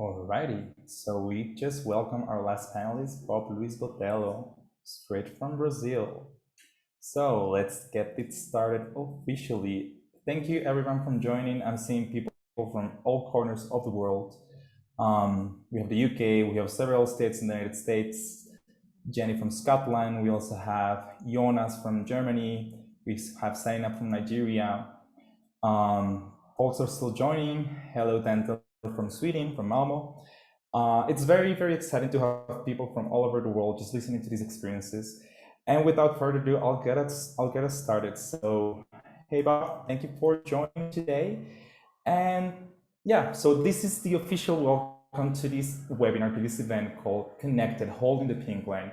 Alrighty, so we just welcome our last panelist, Bob Luis Botelho, straight from Brazil. So let's get it started officially. Thank you everyone for joining. I'm seeing people from all corners of the world. We have the UK, we have several states in the United States, Jenny from Scotland, we also have Jonas from Germany, we have Saina from Nigeria. Folks are still joining. Hello, Dental from Sweden, from Malmo. It's very, very exciting to have people from all over the world just listening to these experiences. And without further ado, I'll get us started. So, hey Bob, thank you for joining today. And yeah, so this is the official welcome to this webinar, to this event called Connected, Holding the Pink Line.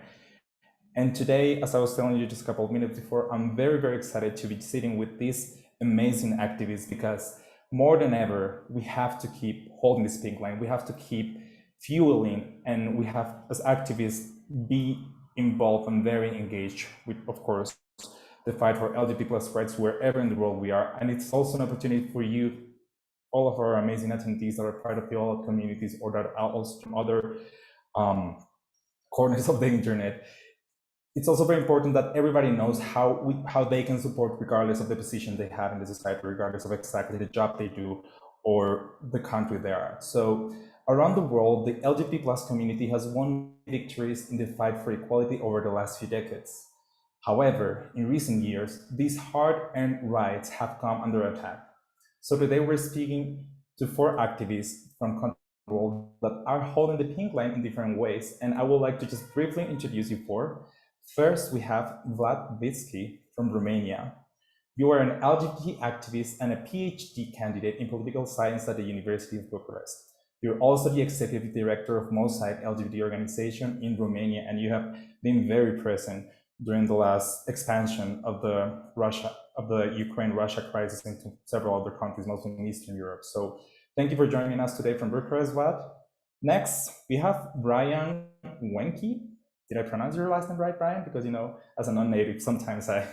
And today, as I was telling you just a couple of minutes before, I'm very, very excited to be sitting with these amazing activists because more than ever, we have to keep holding this pink line. We have to keep fueling, and we have, as activists, be involved and very engaged with, of course, the fight for LGBT plus rights wherever in the world we are. And it's also an opportunity for you, all of our amazing attendees that are part of the all communities or that are also from other corners of the internet. It's also very important that everybody knows how they can support regardless of the position they have in the society, regardless of exactly the job they do or the country they are. So around the world, the LGBT plus community has won victories in the fight for equality over the last few decades. However, in recent years, these hard-earned rights have come under attack. So today we're speaking to 4 activists from countries around the world that are holding the pink line in different ways, and I would like to just briefly introduce you 4. First, we have Vlad Vitsky from Romania. You are an LGBT activist and a PhD candidate in political science at the University of Bucharest. You're also the executive director of Mosaic LGBT organization in Romania, and you have been very present during the last expansion of the Ukraine-Russia crisis into several other countries, mostly in Eastern Europe. So thank you for joining us today from Bucharest, Vlad. Next, we have Brian Wenke. Did I pronounce your last name right, Brian? Because, as a non-native, sometimes I,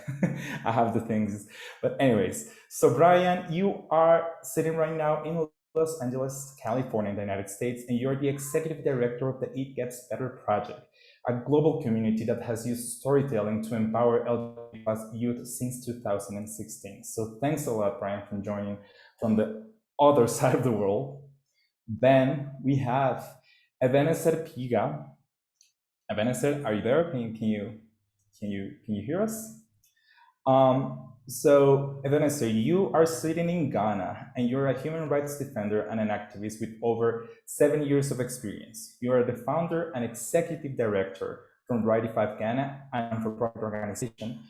I have the things. But anyways, so Brian, you are sitting right now in Los Angeles, California, in the United States, and you're the executive director of the It Gets Better project, a global community that has used storytelling to empower LGBT+ youth since 2016. So thanks a lot, Brian, for joining from the other side of the world. Then we have Ebenezer Piga. Ebenezer, are you there? Can you hear us? So Ebenezer, you are sitting in Ghana, and you're a human rights defender and an activist with over 7 years of experience. You are the founder and executive director from Rightify Ghana, and for profit organization.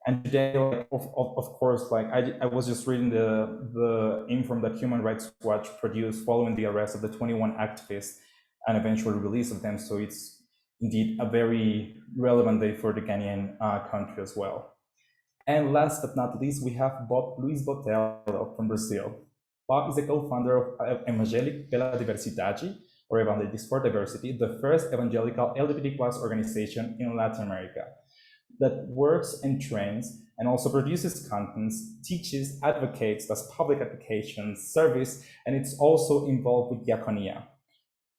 And today, of course, I was just reading the info that Human Rights Watch produced following the arrest of the 21 activists and eventual release of them. So it's indeed a very relevant day for the Ghanaian country as well. And last but not least, we have Bob Luis Botelho from Brazil. Bob is the co-founder of Evangelic pela Diversidade, or Evangelists for Diversity, the first evangelical LGBT+ organization in Latin America that works and trains and also produces contents, teaches, advocates, does public applications, service, and it's also involved with diaconia.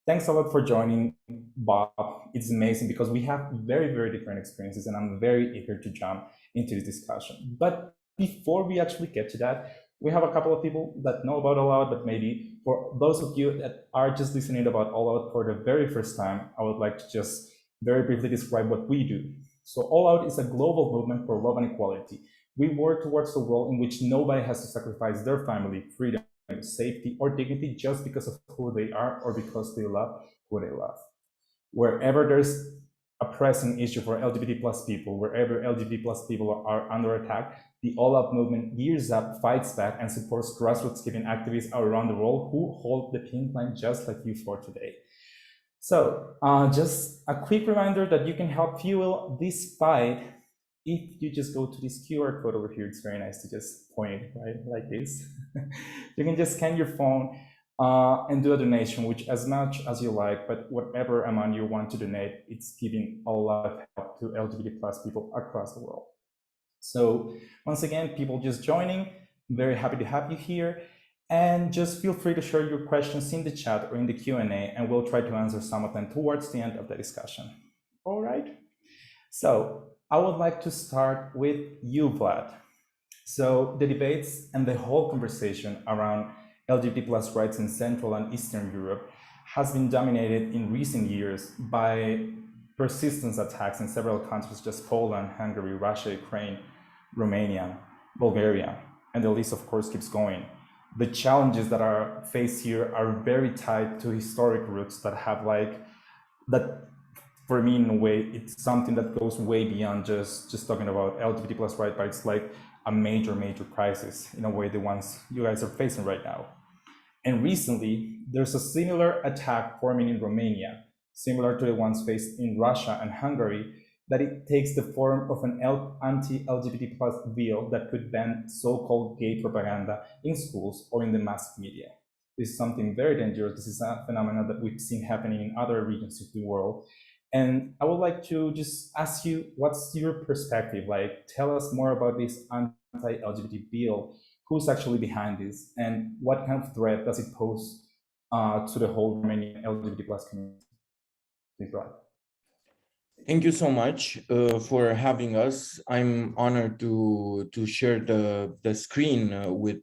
Thanks a lot for joining, Bob. It's amazing because we have very, very different experiences, and I'm very eager to jump into this discussion. But before we actually get to that, we have a couple of people that know about All Out, but maybe for those of you that are just listening about All Out for the very first time, I would like to just very briefly describe what we do. So All Out is a global movement for love and equality. We work towards a world in which nobody has to sacrifice their family, freedom, safety, or dignity just because of who they are or because they love who they love. Wherever there's a pressing issue for LGBT plus people, wherever LGBT plus people are under attack, the All Out movement gears up, fights back, and supports grassroots giving activists around the world who hold the pink line just like you for today. So just a quick reminder that you can help fuel this fight if you just go to this QR code over here. It's very nice to just point it, right, like this. You can just scan your phone and do a donation, which as much as you like, but whatever amount you want to donate, it's giving a lot of help to LGBT plus people across the world. So once again, people just joining, very happy to have you here. And just feel free to share your questions in the chat or in the Q&A, and we'll try to answer some of them towards the end of the discussion. All right. So I would like to start with you, Vlad. So the debates and the whole conversation around LGBT plus rights in Central and Eastern Europe has been dominated in recent years by persistent attacks in several countries, such as Poland, Hungary, Russia, Ukraine, Romania, Bulgaria, and the list of course keeps going. The challenges that are faced here are very tied to historic roots that have that for me in a way it's something that goes way beyond just talking about LGBT plus right, but it's like a major crisis in a way, the ones you guys are facing right now. And recently there's a similar attack forming in Romania, similar to the ones faced in Russia and Hungary, that it takes the form of an anti-LGBT plus bill that could ban so-called gay propaganda in schools or in the mass media. This is something very dangerous. This is a phenomenon that we've seen happening in other regions of the world. And I would like to just ask you, what's your perspective? Like, tell us more about this anti-LGBT bill. Who's actually behind this, and what kind of threat does it pose to the whole Romanian LGBT plus community? Please go ahead. Thank you so much for having us. I'm honored to share the screen with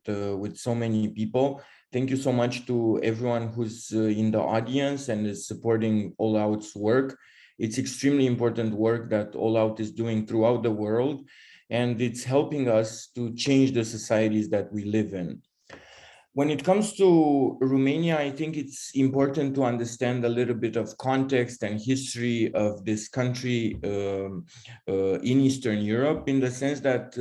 so many people. Thank you so much to everyone who's in the audience and is supporting All Out's work. It's extremely important work that All Out is doing throughout the world, and it's helping us to change the societies that we live in. When it comes to Romania, I think it's important to understand a little bit of context and history of this country in Eastern Europe, in the sense that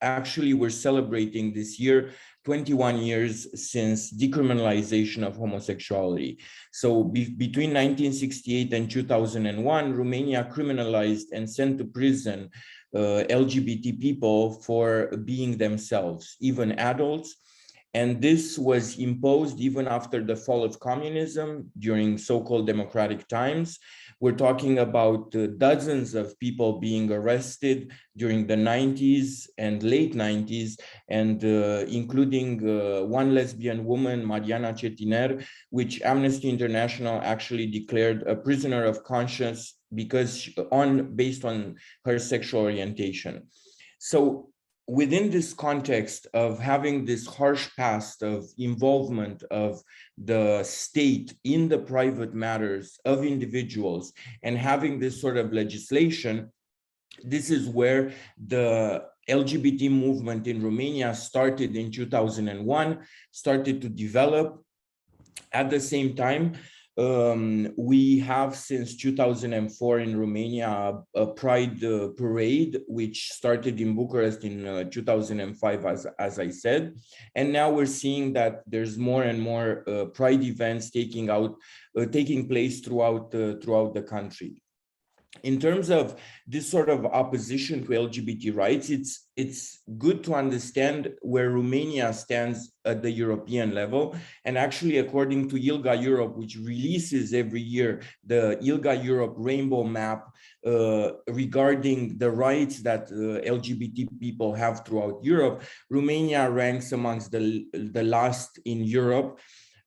actually we're celebrating this year 21 years since decriminalization of homosexuality. So between 1968 and 2001, Romania criminalized and sent to prison LGBT people for being themselves, even adults. And this was imposed even after the fall of communism during so-called democratic times. We're talking about dozens of people being arrested during the 90s and late 90s, and including one lesbian woman, Mariana Cetiner, which Amnesty International actually declared a prisoner of conscience based on her sexual orientation. So within this context of having this harsh past of involvement of the state in the private matters of individuals and having this sort of legislation, this is where the LGBT movement in Romania started in 2001, started to develop. At the same time, we have since 2004 in Romania a Pride parade, which started in Bucharest in 2005, as I said. And now we're seeing that there's more and more Pride events taking place throughout the country. In terms of this sort of opposition to LGBT rights, it's good to understand where Romania stands at the European level. And actually, according to ILGA Europe, which releases every year the ILGA Europe rainbow map regarding the rights that LGBT people have throughout Europe, Romania ranks amongst the last in Europe.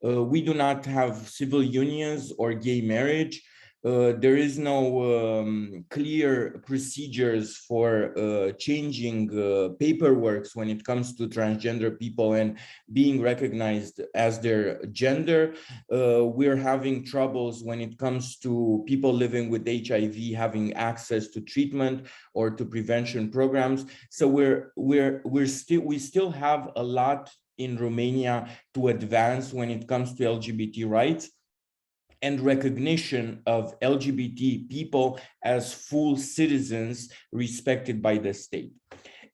We do not have civil unions or gay marriage. There is no clear procedures for changing paperwork when it comes to transgender people and being recognized as their gender. We're having troubles when it comes to people living with HIV having access to treatment or to prevention programs. So we still have a lot in Romania to advance when it comes to LGBT rights and recognition of LGBT people as full citizens respected by the state.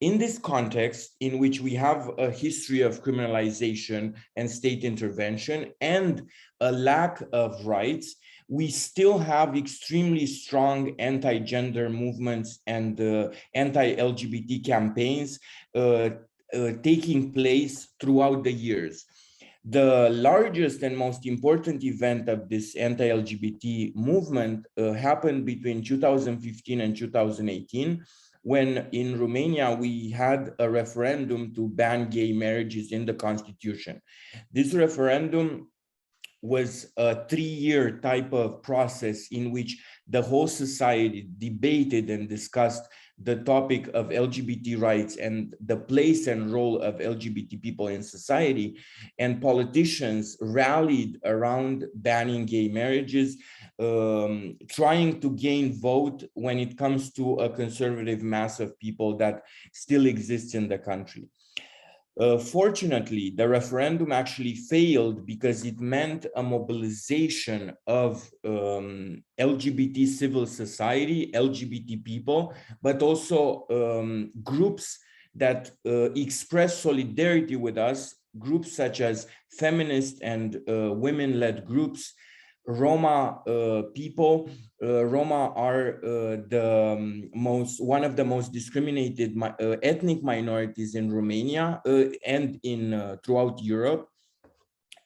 In this context, in which we have a history of criminalization and state intervention and a lack of rights, we still have extremely strong anti-gender movements and anti-LGBT campaigns taking place throughout the years. The largest and most important event of this anti-LGBT movement happened between 2015 and 2018, when in Romania we had a referendum to ban gay marriages in the constitution. This referendum was a 3-year type of process in which the whole society debated and discussed the topic of LGBT rights and the place and role of LGBT people in society. And politicians rallied around banning gay marriages, trying to gain vote when it comes to a conservative mass of people that still exists in the country. Fortunately, the referendum actually failed because it meant a mobilization of LGBT civil society, LGBT people, but also groups that express solidarity with us, groups such as feminist and women-led groups, Roma people. Roma are one of the most discriminated ethnic minorities in Romania and in throughout Europe.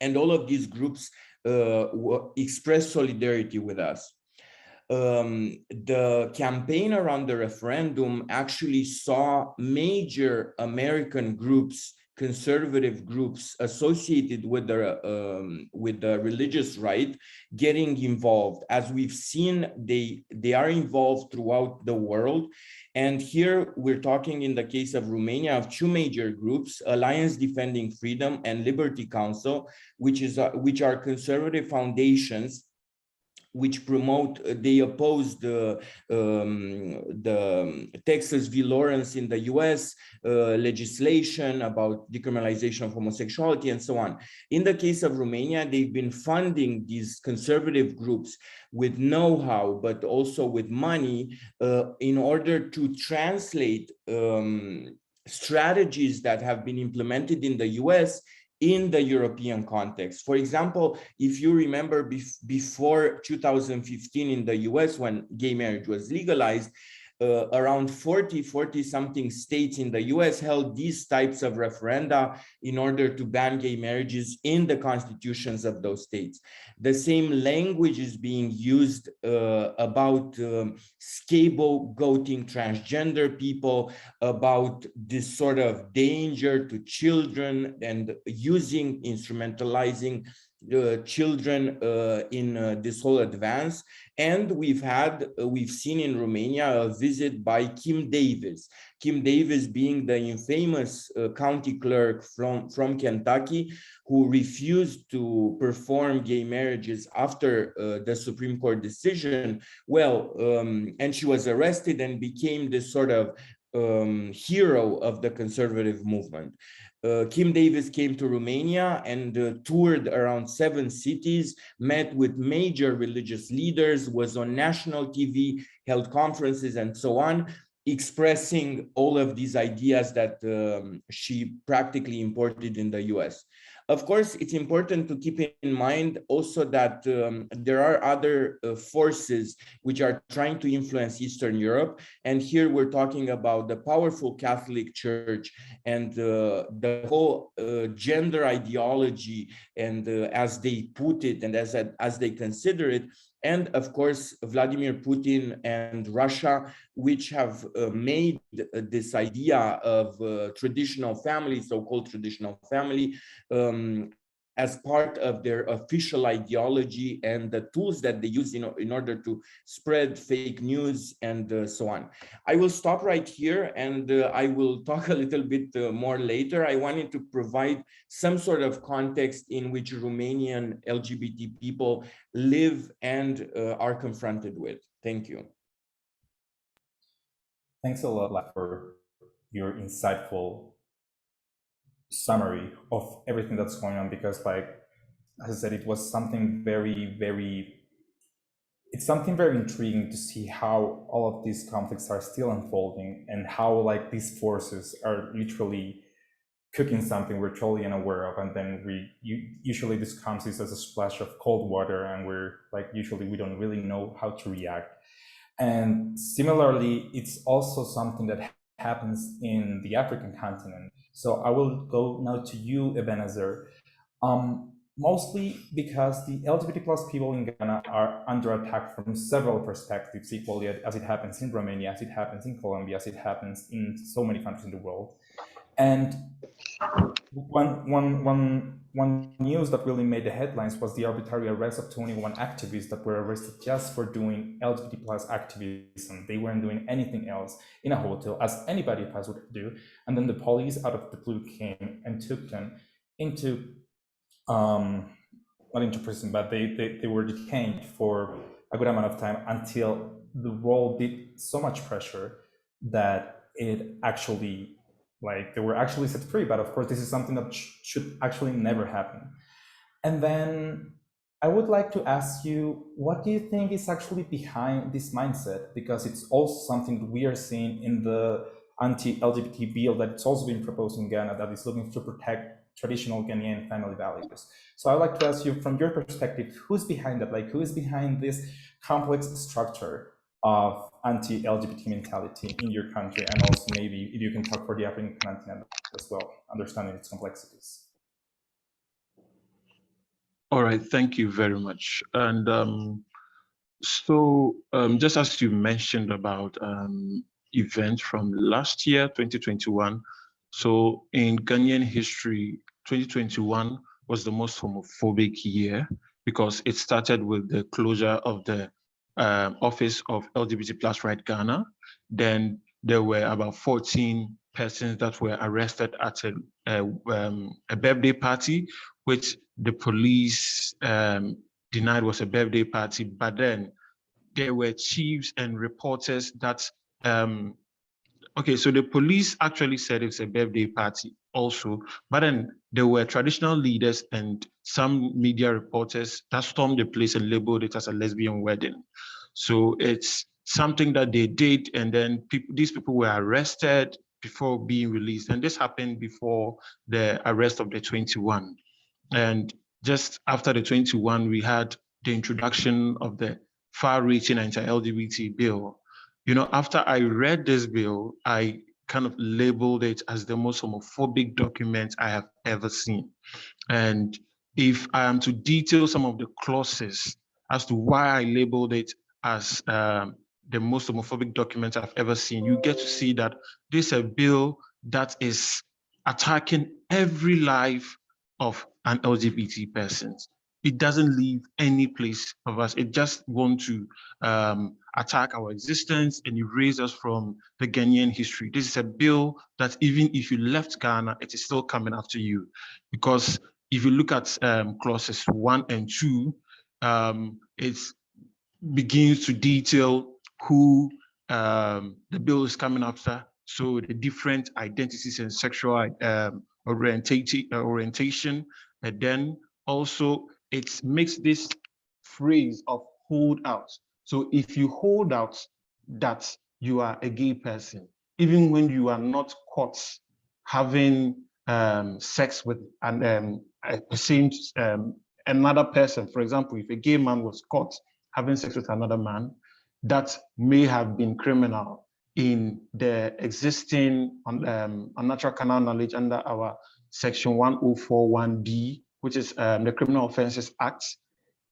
And all of these groups express solidarity with us. The campaign around the referendum actually saw major American groups, conservative groups associated with the religious right getting involved. As we've seen, they are involved throughout the world. And here we're talking, in the case of Romania, of two major groups: Alliance Defending Freedom and Liberty Council, which are conservative foundations which they oppose the Texas v. Lawrence in the US legislation about decriminalization of homosexuality and so on. In the case of Romania, they've been funding these conservative groups with know-how, but also with money in order to translate strategies that have been implemented in the US in the European context. For example, if you remember before 2015 in the US, when gay marriage was legalized, around 40 something states in the US held these types of referenda in order to ban gay marriages in the constitutions of those states. The same language is being used about scapegoating transgender people, about this sort of danger to children and instrumentalizing children in this whole advance. And we've seen in Romania a visit by Kim Davis. Kim Davis being the infamous county clerk from Kentucky, who refused to perform gay marriages after the Supreme Court decision. Well, and she was arrested and became this sort of hero of the conservative movement. Kim Davis came to Romania and toured around 7 cities, met with major religious leaders, was on national TV, held conferences and so on, expressing all of these ideas that she practically imported in the US. Of course, it's important to keep in mind also that there are other forces which are trying to influence Eastern Europe. And here we're talking about the powerful Catholic Church and the whole gender ideology, and as they put it and as they consider it. And of course, Vladimir Putin and Russia, which have made this idea of traditional family, so-called traditional family, as part of their official ideology and the tools that they use in order to spread fake news and so on. I will stop right here, and I will talk a little bit more later. I wanted to provide some sort of context in which Romanian LGBT people live and are confronted with. Thank you. Thanks a lot for your insightful summary of everything that's going on, because, like, as I said, it was something it's something very intriguing to see how all of these conflicts are still unfolding, and how, like, these forces are literally cooking something we're totally unaware of, and then usually this comes as a splash of cold water, and usually we don't really know how to react. And similarly, it's also something that happens in the African continent. So I will go now to you, Ebenezer. mostly because the LGBT plus people in Ghana are under attack from several perspectives, equally as it happens in Romania, as it happens in Colombia, as it happens in so many countries in the world. And one news that really made the headlines was the arbitrary arrest of 21 activists that were arrested just for doing LGBT plus activism. They weren't doing anything else in a hotel, as anybody else would do. And then the police out of the blue came and took them into not into prison, but they were detained for a good amount of time until the wall did so much pressure that it actually, like, they were actually set free. But of course, this is something that should actually never happen. And then I would like to ask you, what do you think is actually behind this mindset? Because it's also something that we are seeing in the anti-LGBT bill that it's also been proposed in Ghana, that is looking to protect traditional Ghanaian family values. So I'd like to ask you, from your perspective, who's behind that? Like, who is behind this complex structure of anti-LGBT mentality in your country? And also maybe if you can talk for the African continent as well, understanding its complexities. All right, thank you very much. And just as you mentioned about events from last year, 2021, so in Ghanaian history, 2021 was the most homophobic year because it started with the closure of the office of LGBT plus right Ghana. Then there were about 14 persons that were arrested at a birthday party, which the police denied was a birthday party, but then there were chiefs and reporters that, okay, so the police actually said it's a birthday party also, but then there were traditional leaders and some media reporters that stormed the place and labeled it as a lesbian wedding. So it's something that they did, and then these people were arrested before being released. And this happened before the arrest of the 21. And just after the 21, we had the introduction of the far-reaching anti-LGBT bill. You know, after I read this bill, I kind of labeled it as the most homophobic document I have ever seen. And if I am to detail some of the clauses as to why I labeled it as the most homophobic document I've ever seen, you get to see that this is a bill that is attacking every life of an LGBT person. It doesn't leave any place of us. It just wants to attack our existence and erase us from the Ghanaian history. This is a bill that even if you left Ghana, it is still coming after you. Because if you look at clauses 1 and 2, it begins to detail who the bill is coming after. So the different identities and sexual orientation, and then also it makes this phrase of hold out. So if you hold out that you are a gay person, even when you are not caught having sex with another person, for example, if a gay man was caught having sex with another man, that may have been criminal in the existing unnatural carnal knowledge under our section 1041B, which is the Criminal Offences Act.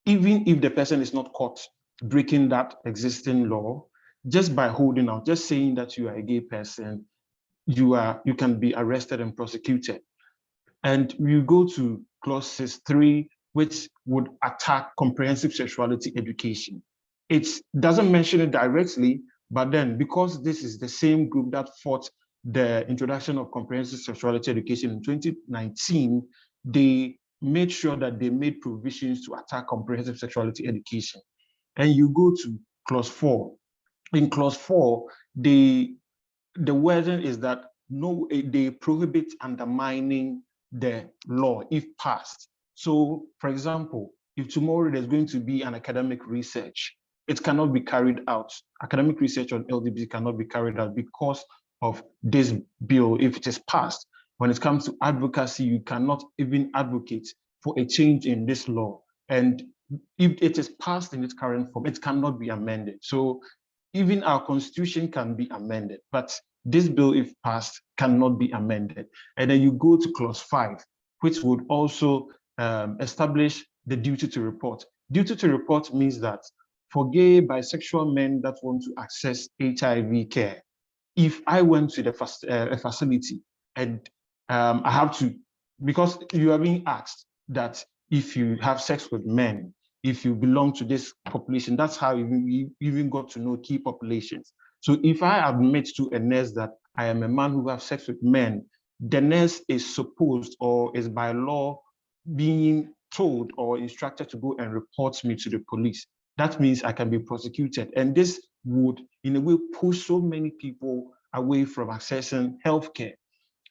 Even if the person is not caught breaking that existing law, just by holding out, just saying that you are a gay person, you can be arrested and prosecuted. And we go to clause 3, which would attack comprehensive sexuality education. It doesn't mention it directly, but then because this is the same group that fought the introduction of comprehensive sexuality education in 2019, they made sure that they made provisions to attack comprehensive sexuality education. And you go to clause 4. In clause 4, the wording is that they prohibit undermining the law if passed. So, for example, if tomorrow there's going to be an academic research, it cannot be carried out. Academic research on LGBT cannot be carried out because of this bill if it is passed. When it comes to advocacy, you cannot even advocate for a change in this law. And if it is passed in its current form, it cannot be amended. So even our constitution can be amended, but this bill, if passed, cannot be amended. And then you go to clause 5, which would also establish the duty to report. Duty to report means that for gay, bisexual men that want to access HIV care, if I went to the a facility and I have to, because you are being asked that if you have sex with men, if you belong to this population, that's how you even got to know key populations. So if I admit to a nurse that I am a man who has sex with men, the nurse is supposed or is by law being told or instructed to go and report me to the police. That means I can be prosecuted. And this would, in a way, push so many people away from accessing healthcare.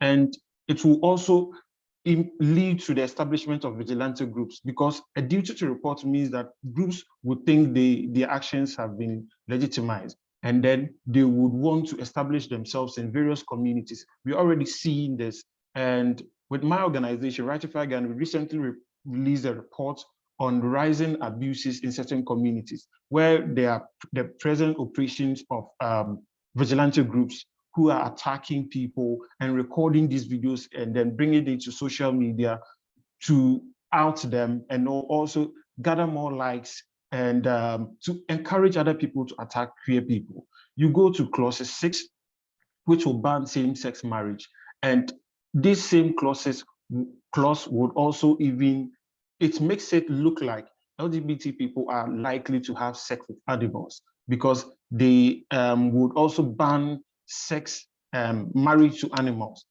And it will also lead to the establishment of vigilante groups, because a duty to report means that groups would think their actions have been legitimized, and then they would want to establish themselves in various communities. We're already seeing this. And with my organization, Ratify Ghana, we recently released a report on rising abuses in certain communities, where there are the present operations of vigilante groups who are attacking people and recording these videos and then bringing it into social media to out them and also gather more likes and to encourage other people to attack queer people. You go to clause 6, which will ban same-sex marriage. And this same clause would also even, it makes it look like LGBT people are likely to have sex with animals, because they would also ban sex marriage to animals.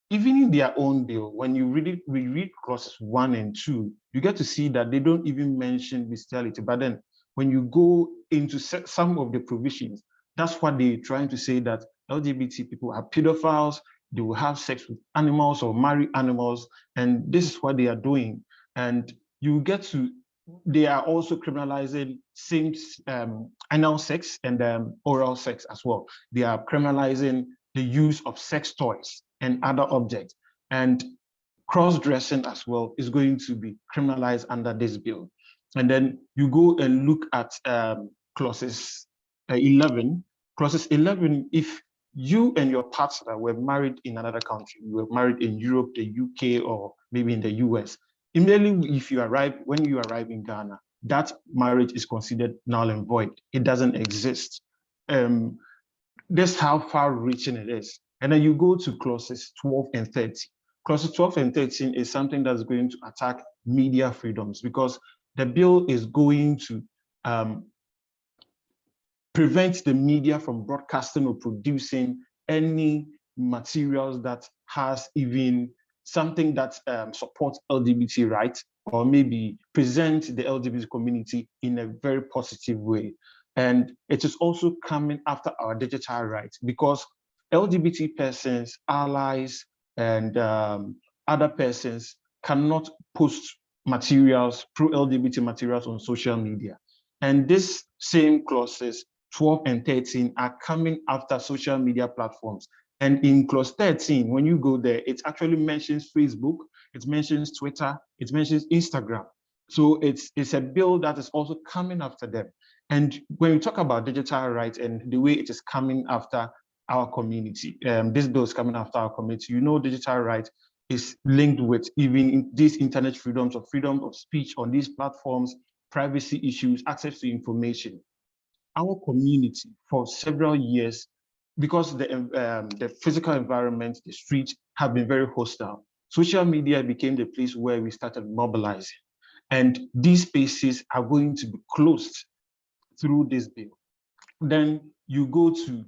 Even in their own bill, when you read clauses 1 and 2, you get to see that they don't even mention bestiality. But then when you go into some of the provisions, that's what they're trying to say, that LGBT people are pedophiles, they will have sex with animals or marry animals, and this is what they are doing. And you get to, they are also criminalizing same anal sex and oral sex as well. They are criminalizing the use of sex toys and other objects. And cross-dressing as well is going to be criminalized under this bill. And then you go and look at clauses 11. Clauses 11, if you and your partner were married in another country, you were married in Europe, the UK, or maybe in the US, immediately when you arrive in Ghana, that marriage is considered null and void. It doesn't exist. That's how far-reaching it is. And then you go to clauses 12 and 13. Clauses 12 and 13 is something that's going to attack media freedoms, because the bill is going to prevent the media from broadcasting or producing any materials that has even something that supports LGBT rights, or maybe present the LGBT community in a very positive way. And it is also coming after our digital rights, because LGBT persons, allies, and other persons cannot post materials, pro-LGBT materials on social media. And these same clauses, 12 and 13, are coming after social media platforms. And in clause 13, when you go there, it actually mentions Facebook, it mentions Twitter, it mentions Instagram. So it's a bill that is also coming after them. And when we talk about digital rights and the way it is coming after our community, this bill is coming after our community, you know, digital rights is linked with even these internet freedoms, or freedom of speech on these platforms, privacy issues, access to information. Our community for several years, because the physical environment, the streets have been very hostile, social media became the place where we started mobilizing. And these spaces are going to be closed through this bill. Then you go to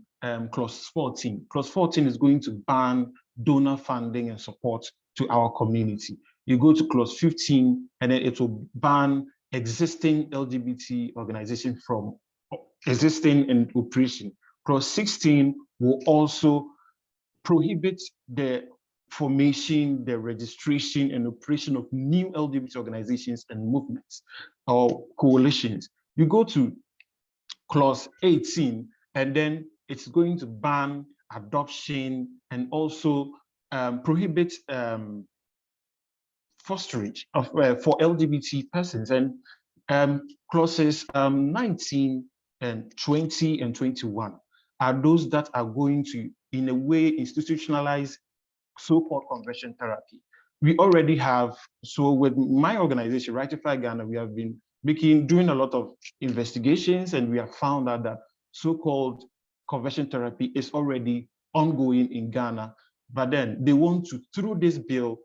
clause 14. Clause 14 is going to ban donor funding and support to our community. You go to clause 15, and then it will ban existing LGBT organizations from existing in operation. Clause 16 will also prohibit the formation, the registration, and operation of new LGBT organizations and movements or coalitions. You go to clause 18, and then it's going to ban adoption and also prohibit fosterage for LGBT persons. And clauses 19 and 20 and 21 are those that are going to, in a way, institutionalize so-called conversion therapy. we already have, so with my organization, Ratify Ghana, we have been doing a lot of investigations, and we have found out that so-called conversion therapy is already ongoing in Ghana. But then they want to, through this bill,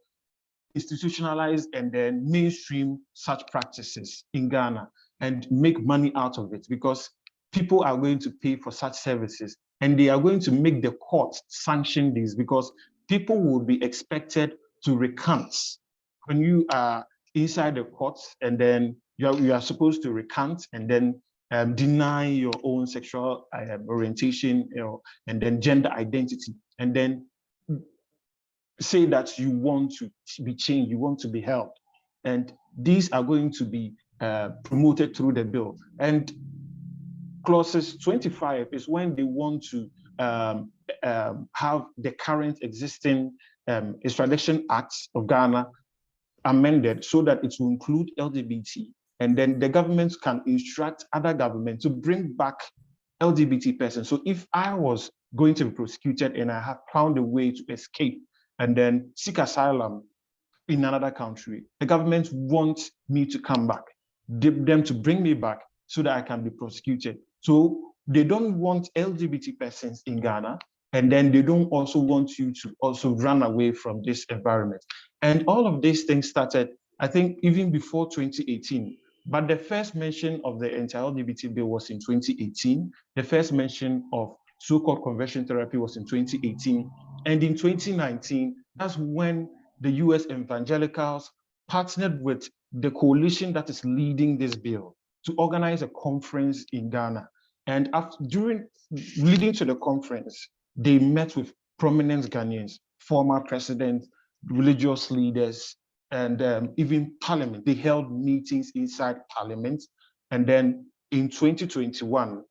institutionalize and then mainstream such practices in Ghana and make money out of it, because people are going to pay for such services, and they are going to make the courts sanction these, because people will be expected to recant. When you are inside the courts, and then you are supposed to recant and then deny your own sexual orientation, and then gender identity, and then say that you want to be changed, you want to be helped. And these are going to be promoted through the bill. And clauses 25 is when they want to have the current existing Extradition Act of Ghana amended so that it will include LGBT. And then the government can instruct other governments to bring back LGBT persons. So if I was going to be prosecuted and I have found a way to escape and then seek asylum in another country, the government wants me to come back, them to bring me back so that I can be prosecuted. So they don't want LGBT persons in Ghana, and then they don't also want you to also run away from this environment. And all of these things started, I think, even before 2018. But the first mention of the anti-LGBT bill was in 2018. The first mention of so-called conversion therapy was in 2018. And in 2019, that's when the US evangelicals partnered with the coalition that is leading this bill to organize a conference in Ghana. And leading to the conference, they met with prominent Ghanaians, former presidents, religious leaders, and even parliament. They held meetings inside parliament. And then in 2021,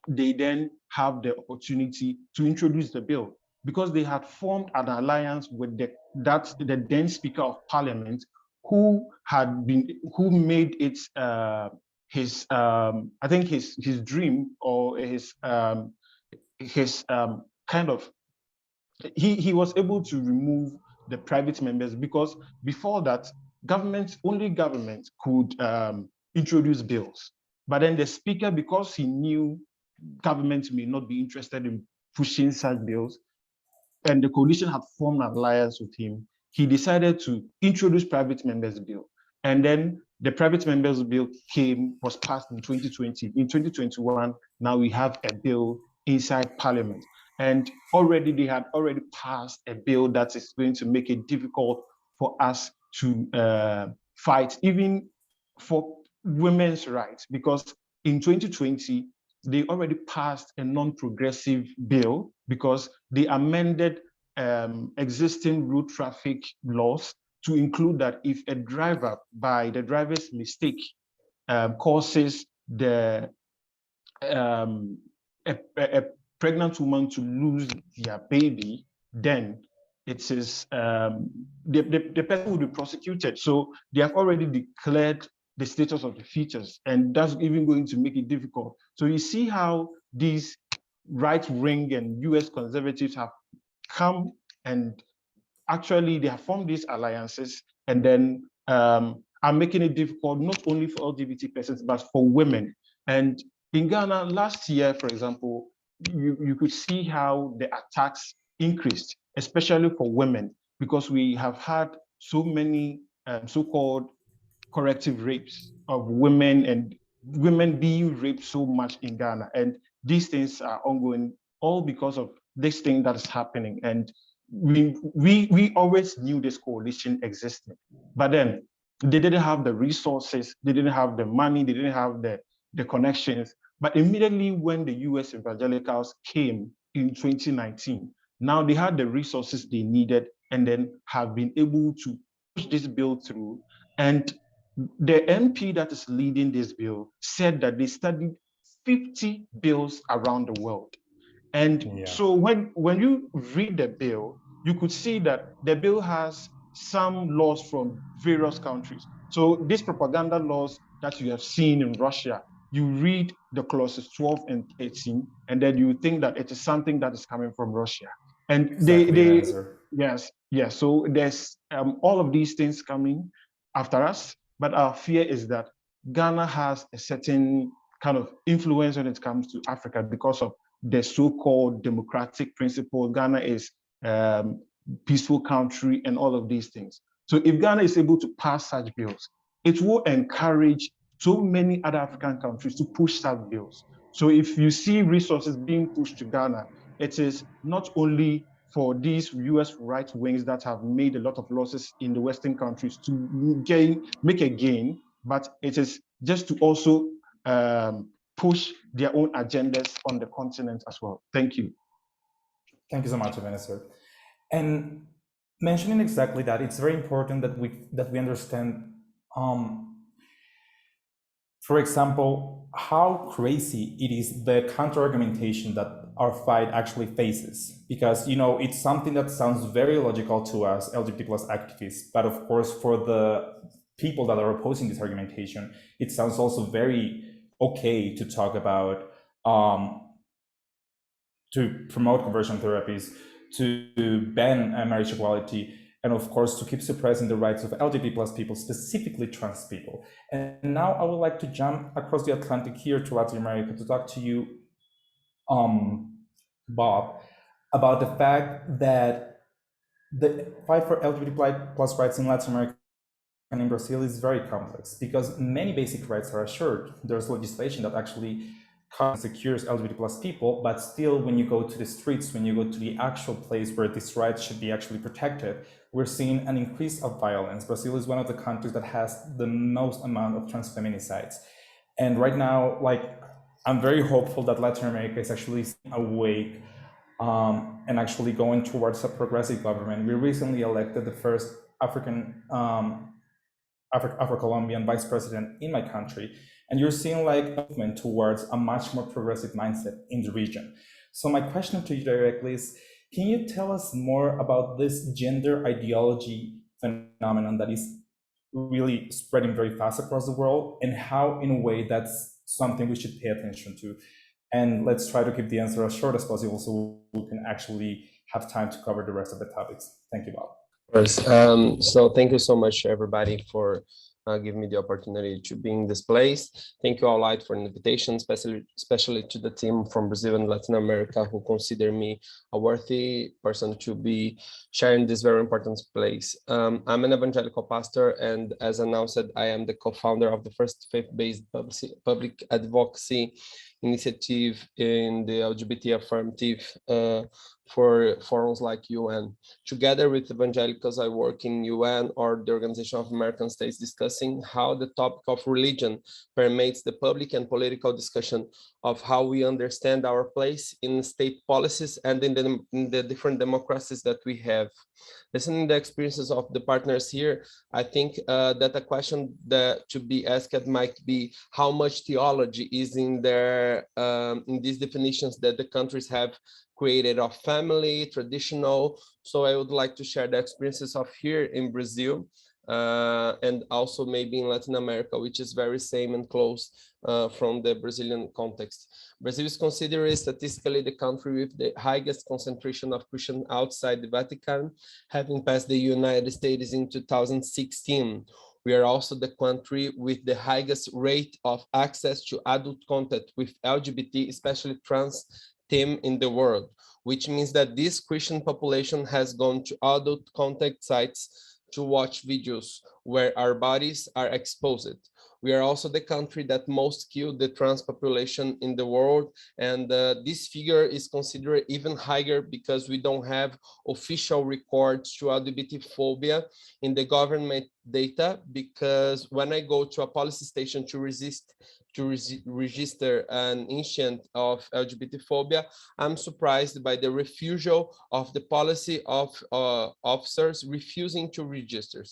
they then have the opportunity to introduce the bill, because they had formed an alliance with the then Speaker of Parliament, who made it I think his dream, or his kind of, he was able to remove the private members, because before that, only government could introduce bills. But then the speaker, because he knew government may not be interested in pushing such bills, and the coalition had formed an alliance with him, he decided to introduce private members bill. And then the private members bill was passed in 2020. In 2021, now we have a bill inside parliament. And they had already passed a bill that is going to make it difficult for us to fight, even for women's rights, because in 2020, they already passed a non-progressive bill, because they amended existing road traffic laws to include that if a driver, by the driver's mistake, causes a pregnant woman to lose their baby, then it is the person will be prosecuted. So they have already declared the status of the fetus, and that's even going to make it difficult. So you see how these right-wing and US conservatives have come, and actually they have formed these alliances, and then are making it difficult not only for LGBT persons, but for women. And in Ghana last year, for example, you could see how the attacks increased, especially for women, because we have had so many so-called corrective rapes of women, and women being raped so much in Ghana. And these things are ongoing, all because of this thing that is happening. And we always knew this coalition existed, but then they didn't have the resources, they didn't have the money, they didn't have the connections. But immediately when the US evangelicals came in 2019, now they had the resources they needed, and then have been able to push this bill through. And the MP that is leading this bill said that they studied 50 bills around the world. And so when you read the bill, you could see that the bill has some laws from various countries. So these propaganda laws that you have seen in Russia, you read the clauses 12 and 13, and then you think that it is something that is coming from Russia. And exactly Yes, yes. So there's all of these things coming after us, but our fear is that Ghana has a certain kind of influence when it comes to Africa because of the so-called democratic principle. Ghana is peaceful country and all of these things. So if Ghana is able to pass such bills, it will encourage so many other African countries to push such bills. So if you see resources being pushed to Ghana, it is not only for these US right wings that have made a lot of losses in the Western countries to make a gain, but it is just to also push their own agendas on the continent as well. Thank you. Thank you so much, Minister. And mentioning exactly that, it's very important that we understand, for example, how crazy it is, the counter argumentation that our fight actually faces. Because, you know, it's something that sounds very logical to us LGBT plus activists, but of course for the people that are opposing this argumentation, it sounds also very okay to talk about to promote conversion therapies, to ban marriage equality, and of course to keep suppressing the rights of LGBT plus people, specifically trans people. And now I would like to jump across the Atlantic here to Latin America to talk to you, Bob, about the fact that the fight for LGBT plus rights in Latin America and in Brazil is very complex because many basic rights are assured. There's legislation that actually secures LGBT plus people, but still when you go to the streets, when you go to the actual place where these rights should be actually protected, we're seeing an increase of violence. Brazil is one of the countries that has the most amount of trans feminicides. And right now, like, I'm very hopeful that Latin America is actually awake and actually going towards a progressive government. We recently elected the first Afro-Colombian vice president in my country. And you're seeing like a movement towards a much more progressive mindset in the region. So my question to you directly is, can you tell us more about this gender ideology phenomenon that is really spreading very fast across the world, and how in a way that's something we should pay attention to? And let's try to keep the answer as short as possible so we can actually have time to cover the rest of the topics. Thank you, Bob. So thank you so much, everybody, for giving me the opportunity to be in this place. Thank you all, Light, for an invitation, especially to the team from Brazil and Latin America who consider me a worthy person to be sharing this very important place. I'm an evangelical pastor, and as announced, I am the co-founder of the first faith-based public advocacy initiative in the LGBT affirmative for forums like UN. Together with evangelicals, I work in UN or the Organization of American States, discussing how the topic of religion permeates the public and political discussion of how we understand our place in state policies and in the different democracies that we have. Listening to the experiences of the partners here, I think that a question that to be asked might be how much theology is in there, in these definitions that the countries have created of family, traditional. So I would like to share the experiences of here in Brazil and also maybe in Latin America, which is very same and close from the Brazilian context. Brazil is considered statistically the country with the highest concentration of Christians outside the Vatican, having passed the United States in 2016. We are also the country with the highest rate of access to adult content with LGBT, especially trans team in the world, which means that this Christian population has gone to adult contact sites to watch videos where our bodies are exposed. We are also the country that most killed the trans population in the world, and this figure is considered even higher because we don't have official records to LGBT phobia in the government data, because when I go to a police station to register an incident of LGBT phobia, I'm surprised by the refusal of the policy of officers refusing to register.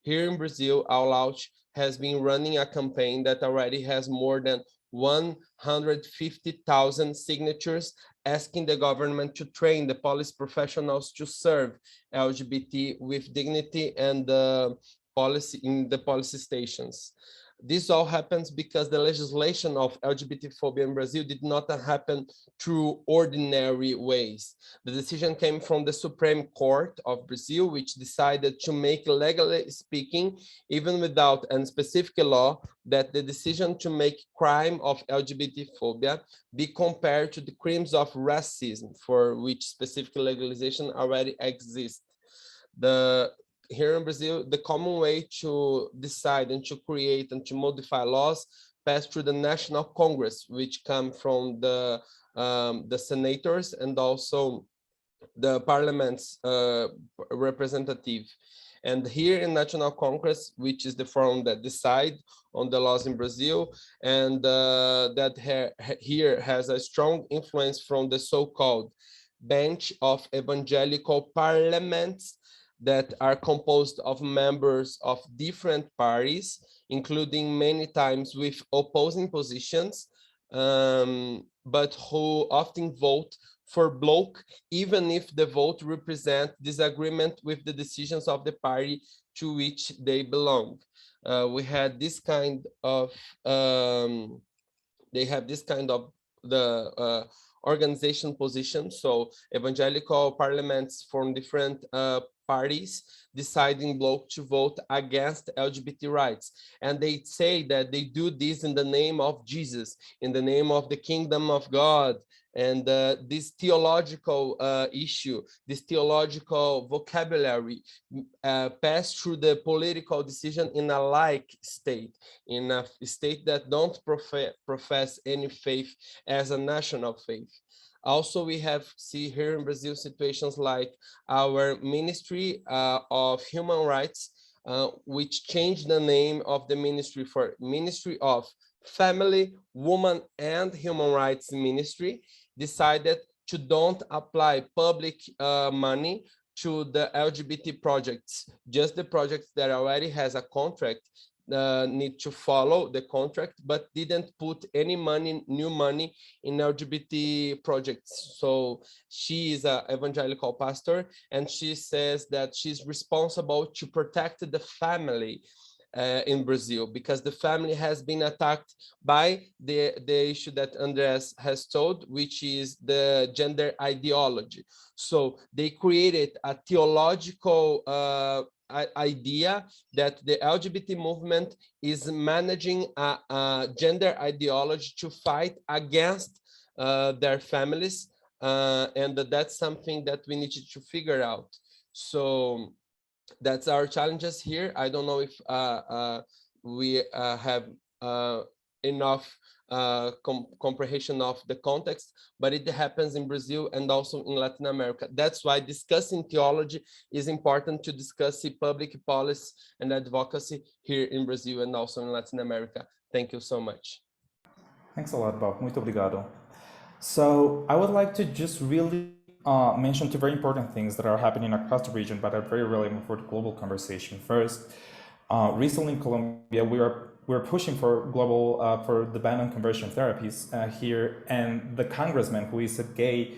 Here in Brazil, All Out has been running a campaign that already has more than 150,000 signatures asking the government to train the police professionals to serve LGBT with dignity and policy in the policy stations. This all happens because the legislation of LGBT phobia in Brazil did not happen through ordinary ways. The decision came from the Supreme Court of Brazil, which decided to make, legally speaking, even without a specific law, that the decision to make crime of LGBT phobia be compared to the crimes of racism, for which specific legalization already exists. Here in Brazil, the common way to decide and to create and to modify laws pass through the National Congress, which come from the senators and also the parliament's representative. And here in National Congress, which is the forum that decide on the laws in Brazil, and that here has a strong influence from the so-called bench of evangelical parliaments that are composed of members of different parties, including many times with opposing positions, but who often vote for block, even if the vote represents disagreement with the decisions of the party to which they belong. We had this kind of, they have this kind of the organization position. So evangelical parliaments from different parties deciding block to vote against LGBT rights. And they say that they do this in the name of Jesus, in the name of the kingdom of God. And this theological issue, this theological vocabulary passed through the political decision in a like state, in a state that don't profess any faith as a national faith. Also, we see here in Brazil situations like our Ministry of Human Rights, which changed the name of the ministry for Ministry of Family, Woman and Human Rights Ministry, decided to don't apply public money to the LGBT projects, just the projects that already has a contract need to follow the contract, but didn't put any money, new money in LGBT projects. So she is an evangelical pastor, and she says that she's responsible to protect the family in Brazil, because the family has been attacked by the issue that Andres has told, which is the gender ideology. So they created a theological idea that the LGBT movement is managing a gender ideology to fight against their families, and that's something that we need to figure out. So that's our challenges here. I don't know if we have enough comprehension of the context, but it happens in Brazil and also in Latin America. That's why discussing theology is important to discuss public policy and advocacy here in Brazil and also in Latin America. Thank you so much. Thanks a lot, Bob. Muito obrigado. So I would like to just really mention two very important things that are happening across the region, but are very relevant for the global conversation. First, recently in Colombia, we're pushing for global for the ban on conversion therapies here, and the congressman, who is a gay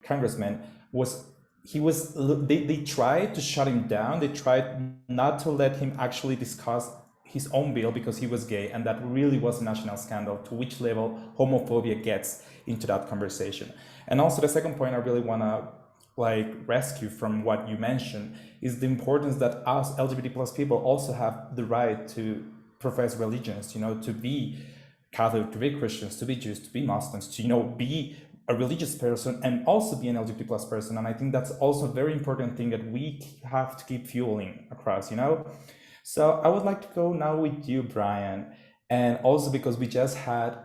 congressman, they tried to shut him down. They tried not to let him actually discuss his own bill because he was gay, and that really was a national scandal, to which level homophobia gets into that conversation. And also the second point I really want to rescue from what you mentioned is the importance that us LGBT plus people also have the right to profess religions, to be Catholic, to be Christians, to be Jews, to be Muslims, to be a religious person and also be an LGBT plus person. And I think that's also a very important thing that we have to keep fueling across, So I would like to go now with you, Brian, and also because we just had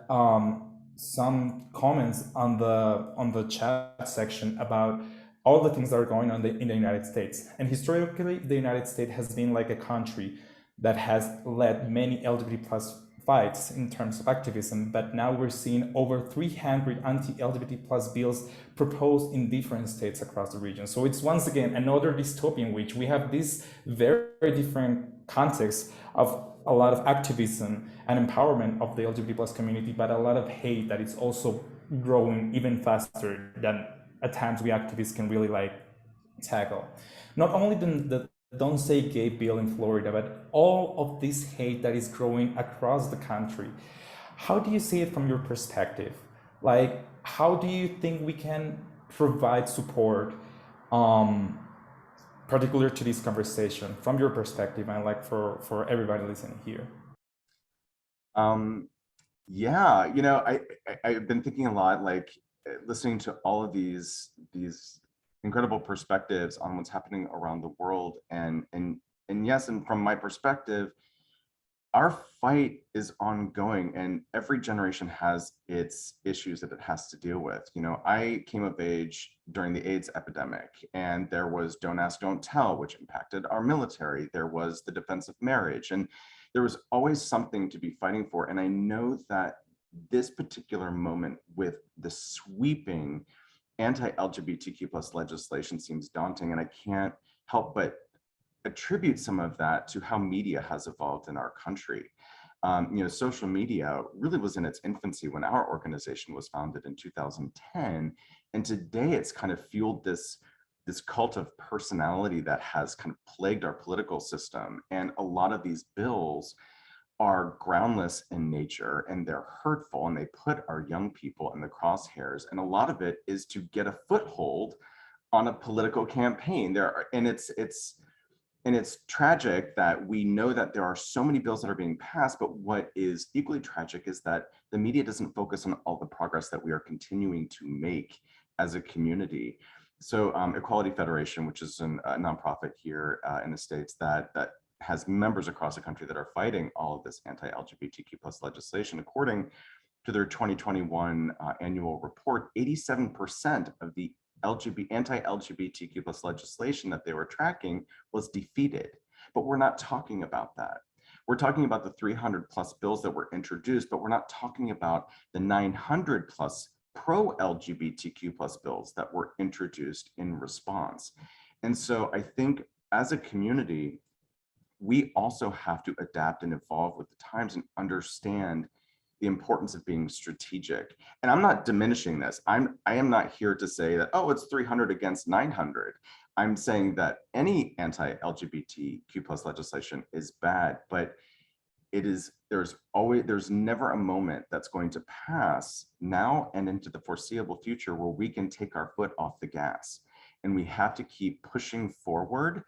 some comments on the chat section about all the things that are going on in the United States. And historically, the United States has been like a country that has led many LGBT plus fights in terms of activism, but now we're seeing over 300 anti-LGBT plus bills proposed in different states across the region. So it's once again another dystopian in which we have this very, very different context of a lot of activism and empowerment of the LGBT plus community, but a lot of hate that is also growing even faster than at times we activists can really tackle. Not only the Don't Say Gay bill in Florida, but all of this hate that is growing across the country. How do you see it from your perspective? Like, how do you think we can provide support, particular to this conversation from your perspective and like for everybody listening here? Yeah, you know, I've been thinking a lot, like listening to all of these incredible perspectives on what's happening around the world, and yes, and from my perspective, our fight is ongoing, and every generation has its issues that it has to deal with. You know, I came of age during the AIDS epidemic, and there was Don't Ask, Don't Tell, which impacted our military. There was the defense of marriage, and there was always something to be fighting for. And I know that this particular moment with the sweeping anti-LGBTQ plus legislation seems daunting, and I can't help but attribute some of that to how media has evolved in our country. You know, social media really was in its infancy when our organization was founded in 2010, and today it's kind of fueled this cult of personality that has kind of plagued our political system. And a lot of these bills are groundless in nature, and they're hurtful, and they put our young people in the crosshairs. And a lot of it is to get a foothold on a political campaign. And it's tragic that we know that there are so many bills that are being passed, but what is equally tragic is that the media doesn't focus on all the progress that we are continuing to make as a community. So Equality Federation, which is a nonprofit here in the States that has members across the country that are fighting all of this anti-LGBTQ plus legislation, according to their 2021 annual report, 87% of the anti-LGBTQ plus legislation that they were tracking was defeated. But we're not talking about that. We're talking about the 300 plus bills that were introduced, but we're not talking about the 900 plus pro-LGBTQ plus bills that were introduced in response. And so I think as a community, we also have to adapt and evolve with the times and understand the importance of being strategic. And I'm not diminishing this. I am not here to say that, oh, it's 300 against 900. I'm saying that any anti-LGBTQ plus legislation is bad, but there's never a moment that's going to pass now and into the foreseeable future where we can take our foot off the gas, and we have to keep pushing forward.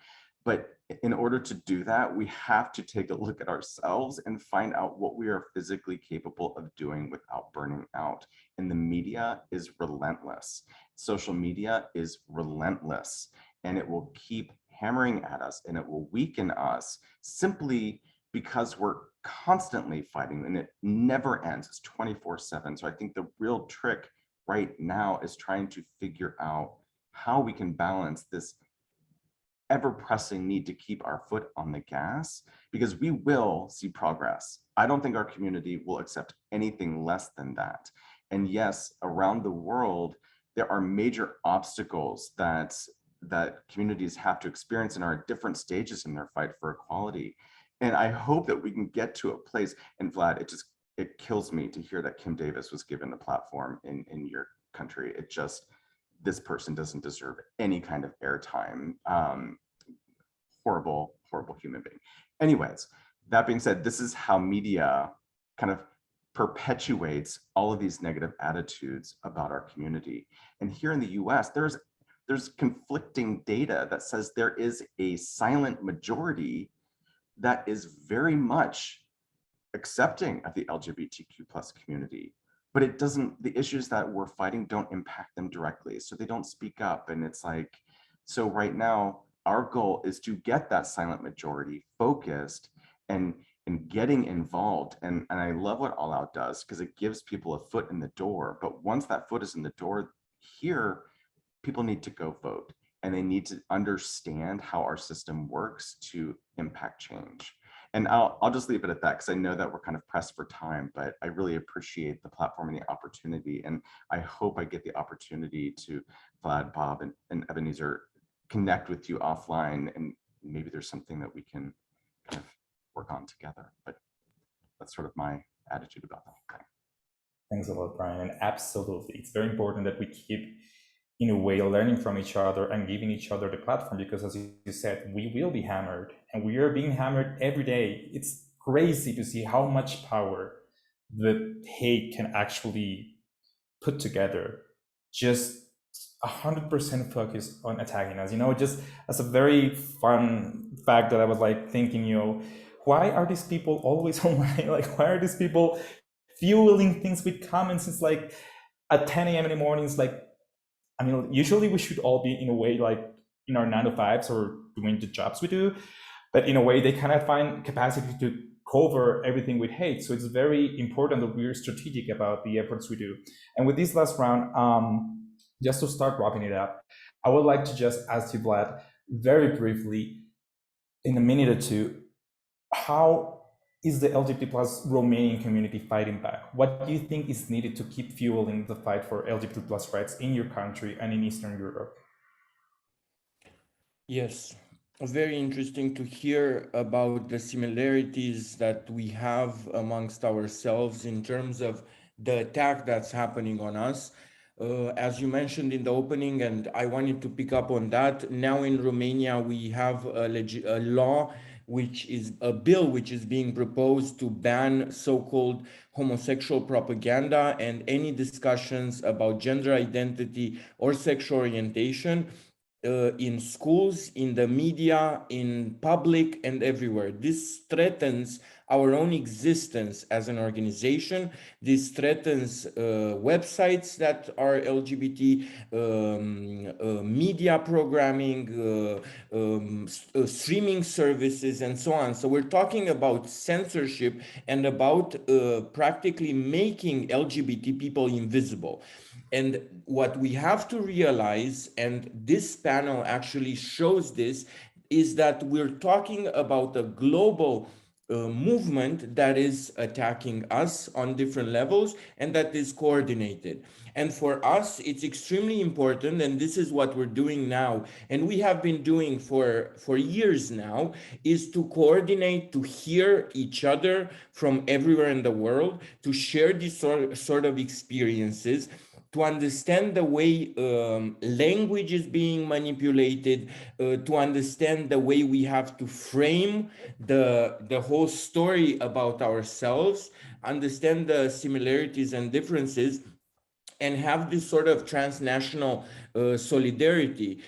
But in order to do that, we have to take a look at ourselves and find out what we are physically capable of doing without burning out. And the media is relentless. Social media is relentless, and it will keep hammering at us, and it will weaken us simply because we're constantly fighting, and it never ends. It's 24/7. So I think the real trick right now is trying to figure out how we can balance this ever-pressing need to keep our foot on the gas, because we will see progress. I don't think our community will accept anything less than that. And yes, around the world, there are major obstacles that communities have to experience and are at different stages in their fight for equality. And I hope that we can get to a place, and Vlad, it kills me to hear that Kim Davis was given the platform in your country. This person doesn't deserve any kind of airtime. Horrible, horrible human being. Anyways, that being said, this is how media kind of perpetuates all of these negative attitudes about our community. And here in the US, there's conflicting data that says there is a silent majority that is very much accepting of the LGBTQ plus community. But it doesn't, the issues that we're fighting don't impact them directly. So they don't speak up. And it's like, so right now, our goal is to get that silent majority focused and getting involved. And I love what All Out does, because it gives people a foot in the door. But once that foot is in the door here, people need to go vote, and they need to understand how our system works to impact change. And I'll just leave it at that, because I know that we're kind of pressed for time, but I really appreciate the platform and the opportunity. And I hope I get the opportunity to, Vlad, Bob, and Ebenezer, connect with you offline, and maybe there's something that we can kind of work on together. But that's sort of my attitude about the whole thing. Thanks a lot, Brian. And absolutely, it's very important that we keep in a way, learning from each other and giving each other the platform, because as you said, we will be hammered, and we are being hammered every day. It's crazy to see how much power the hate can actually put together, just 100% focused on attacking us. Just as a very fun fact that I was like thinking, why are these people always online? Like, why are these people fueling things with comments? It's like at 10 a.m. in the mornings, like, usually we should all be in a way like in our 9 to 5s or doing the jobs we do, but in a way they kind of find capacity to cover everything with hate. So it's very important that we're strategic about the efforts we do. And with this last round, just to start wrapping it up, I would like to just ask you, Vlad, very briefly, in a minute or two, how is the LGBT plus Romanian community fighting back? What do you think is needed to keep fueling the fight for LGBT plus rights in your country and in Eastern Europe? Yes, very interesting to hear about the similarities that we have amongst ourselves in terms of the attack that's happening on us. As you mentioned in the opening, and I wanted to pick up on that, now in Romania we have a law, which is a bill which is being proposed to ban so-called homosexual propaganda and any discussions about gender identity or sexual orientation in schools, in the media, in public, and everywhere. This threatens our own existence as an organization. This threatens websites that are LGBT, media programming, streaming services, and so on. So we're talking about censorship and about practically making LGBT people invisible. And what we have to realize, and this panel actually shows this, is that we're talking about a global movement that is attacking us on different levels and that is coordinated. And for us, it's extremely important, and this is what we're doing now, and we have been doing for years now, is to coordinate, to hear each other from everywhere in the world, to share these sort of experiences, to understand the way language is being manipulated, to understand the way we have to frame the whole story about ourselves, understand the similarities and differences, and have this sort of transnational solidarity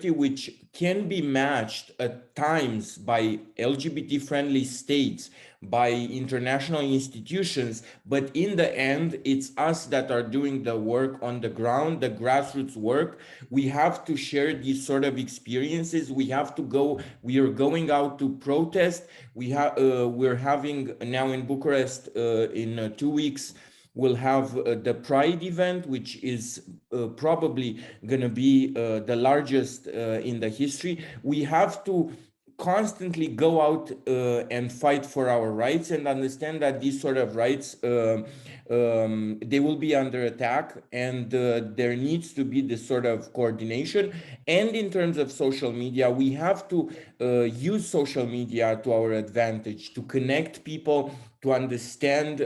which can be matched at times by LGBT-friendly states, by international institutions, but in the end, it's us that are doing the work on the ground, the grassroots work. We have to share these sort of experiences. We are going out to protest. We're having now in Bucharest in 2 weeks, we'll have the Pride event, which is probably going to be the largest in the history. We have to constantly go out and fight for our rights and understand that these sort of rights, they will be under attack, and there needs to be this sort of coordination. And in terms of social media, we have to use social media to our advantage, to connect people, to understand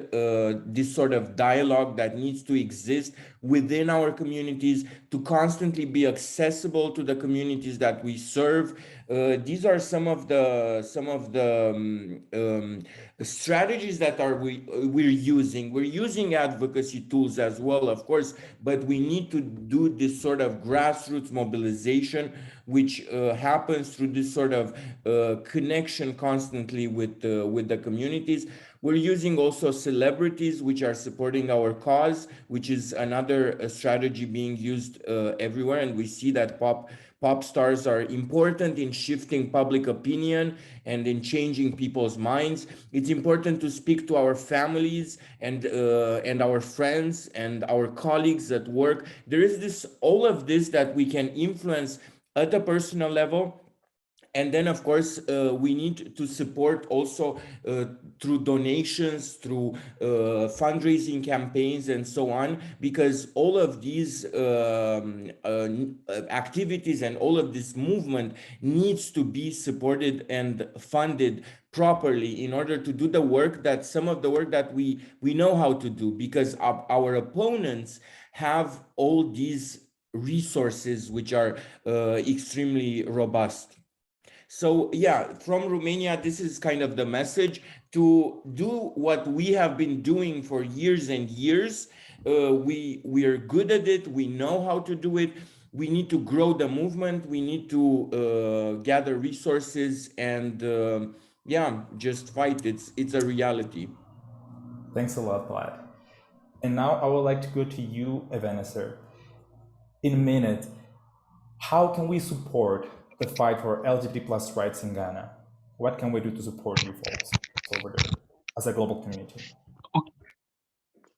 this sort of dialogue that needs to exist within our communities, to constantly be accessible to the communities that we serve. These are some of the strategies that we're using. We're using advocacy tools as well, of course, but we need to do this sort of grassroots mobilization, which happens through this sort of connection constantly with the communities. We're using also celebrities which are supporting our cause, which is another strategy being used everywhere. And we see that pop stars are important in shifting public opinion and in changing people's minds. It's important to speak to our families and our friends and our colleagues at work. There is all of this that we can influence at a personal level. And then, of course, we need to support also through donations, through fundraising campaigns, and so on, because all of these activities and all of this movement needs to be supported and funded properly in order to do the work some of the work that we know how to do, because our opponents have all these resources which are extremely robust. So yeah, from Romania, this is kind of the message: to do what we have been doing for years and years. We are good at it. We know how to do it. We need to grow the movement. We need to gather resources and yeah, just fight. It's a reality. Thanks a lot, Vlad. And now I would like to go to you, Ebenezer. In a minute, how can we support the fight for LGBT plus rights in Ghana? What can we do to support you folks over there as a global community?